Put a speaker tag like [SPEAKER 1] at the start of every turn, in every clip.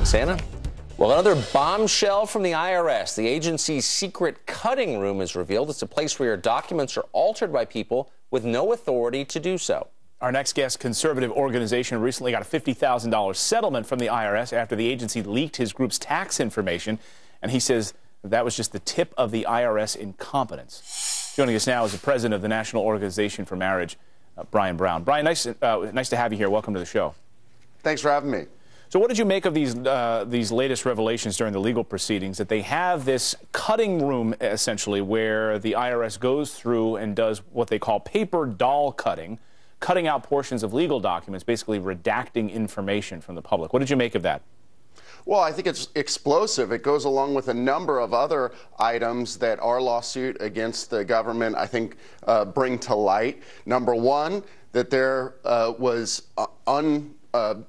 [SPEAKER 1] Santa. Well, another bombshell from the IRS. The agency's secret cutting room is revealed. It's a place where your documents are altered by people with no authority to do so.
[SPEAKER 2] Our next guest, conservative organization, recently got a $50,000 settlement from the IRS after the agency leaked his group's tax information. And he says that was just the tip of the IRS incompetence. Joining us now is the president of the National Organization for Marriage, Brian Brown. Brian, nice to have you here. Welcome to the show.
[SPEAKER 3] Thanks for having me.
[SPEAKER 2] So what did you make of these latest revelations during the legal proceedings, that they have this cutting room, essentially, where the IRS goes through and does what they call paper doll cutting, cutting out portions of legal documents, basically redacting information from the public? What did you make of that?
[SPEAKER 3] Well, I think it's explosive. It goes along with a number of other items that our lawsuit against the government, I think, bring to light. Number one, that there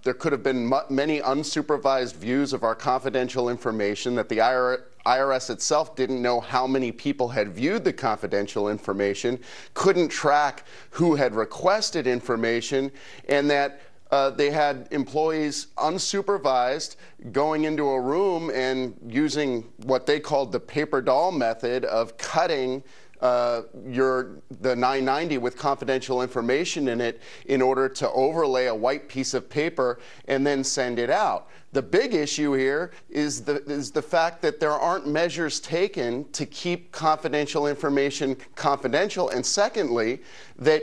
[SPEAKER 3] there could have been many unsupervised views of our confidential information, that the IRS itself didn't know how many people had viewed the confidential information, couldn't track who had requested information, and that they had employees unsupervised going into a room and using what they called the paper doll method of cutting the 990 with confidential information in it in order to overlay a white piece of paper and then send it out. The big issue here is the fact that there aren't measures taken to keep confidential information confidential, and secondly, that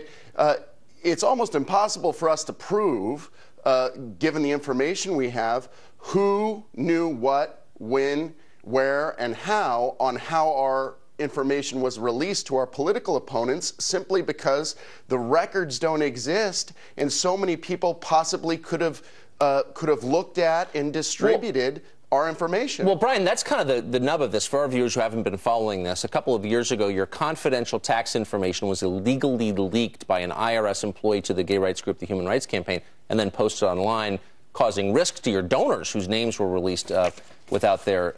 [SPEAKER 3] it's almost impossible for us to prove, given the information we have, who knew what, when, where, and how on how our information was released to our political opponents, simply because the records don't exist and so many people possibly could have looked at and distributed our information.
[SPEAKER 1] Well, Brian, that's kind of the nub of this. For our viewers who haven't been following this, a couple of years ago, your confidential tax information was illegally leaked by an IRS employee to the gay rights group, the Human Rights Campaign, and then posted online, causing risk to your donors whose names were released without their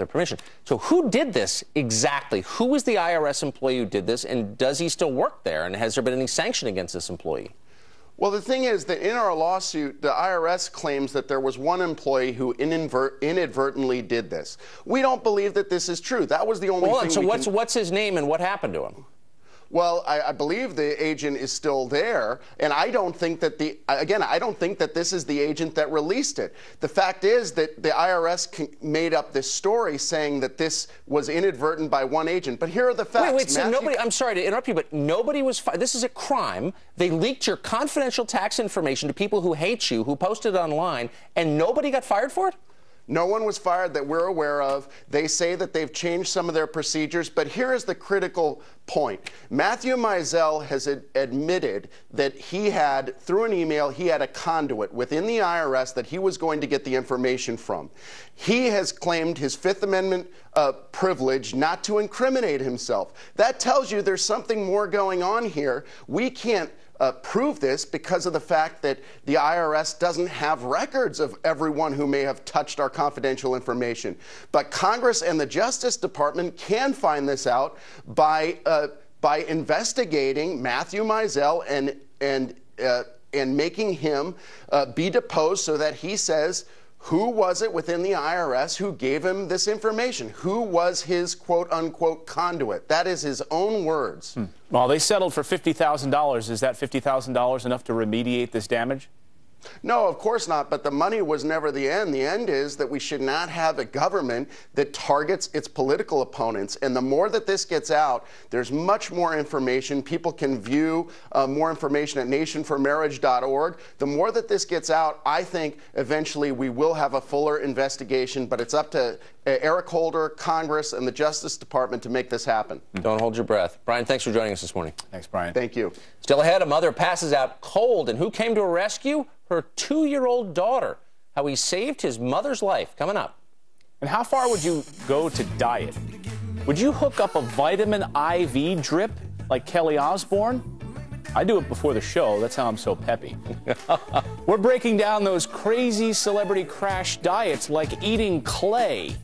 [SPEAKER 1] permission. So who did this exactly? Who was the IRS employee who did this, and does he still work there? And has there been any sanction against this employee?
[SPEAKER 3] Well, the thing is that in our lawsuit, the IRS claims that there was one employee who inadvertently did this. We don't believe that this is true. That was the only thing.
[SPEAKER 1] So what's his name and what happened to him?
[SPEAKER 3] Well, I believe the agent is still there, and I don't think that I don't think that this is the agent that released it. The fact is that the IRS made up this story saying that this was inadvertent by one agent. But here are the facts.
[SPEAKER 1] Wait, so nobody, I'm sorry to interrupt you, but nobody was fired. This is a crime. They leaked your confidential tax information to people who hate you, who posted online, and nobody got fired for it?
[SPEAKER 3] No one was fired that we're aware of. They say that they've changed some of their procedures, but here is the critical point. Matthew Mizell has admitted that he had, through an email, he had a conduit within the IRS that he was going to get the information from. He has claimed his Fifth Amendment privilege not to incriminate himself. That tells you there's something more going on here. We can't prove this because of the fact that the IRS doesn't have records of everyone who may have touched our confidential information. But Congress and the Justice Department can find this out by investigating Matthew Mizell and making him be deposed so that he says, who was it within the IRS who gave him this information? Who was his quote-unquote conduit? That is his own words.
[SPEAKER 2] Well, they settled for $50,000. Is that $50,000 enough to remediate this damage?
[SPEAKER 3] No, of course not, but the money was never the end. The end is that we should not have a government that targets its political opponents. And the more that this gets out, there's much more information. People can view more information at nationformarriage.org. The more that this gets out, I think eventually we will have a fuller investigation, but it's up to Eric Holder, Congress, and the Justice Department to make this happen.
[SPEAKER 1] Don't hold your breath. Brian, thanks for joining us this morning.
[SPEAKER 2] Thanks, Brian.
[SPEAKER 3] Thank you.
[SPEAKER 1] Still ahead, a mother passes out cold, and who came to her rescue? Her 2-year-old daughter. How he saved his mother's life. Coming up.
[SPEAKER 2] And how far would you go to diet? Would you hook up a vitamin IV drip like Kelly Osbourne? I do it before the show. That's how I'm so peppy. We're breaking down those crazy celebrity crash diets like eating clay.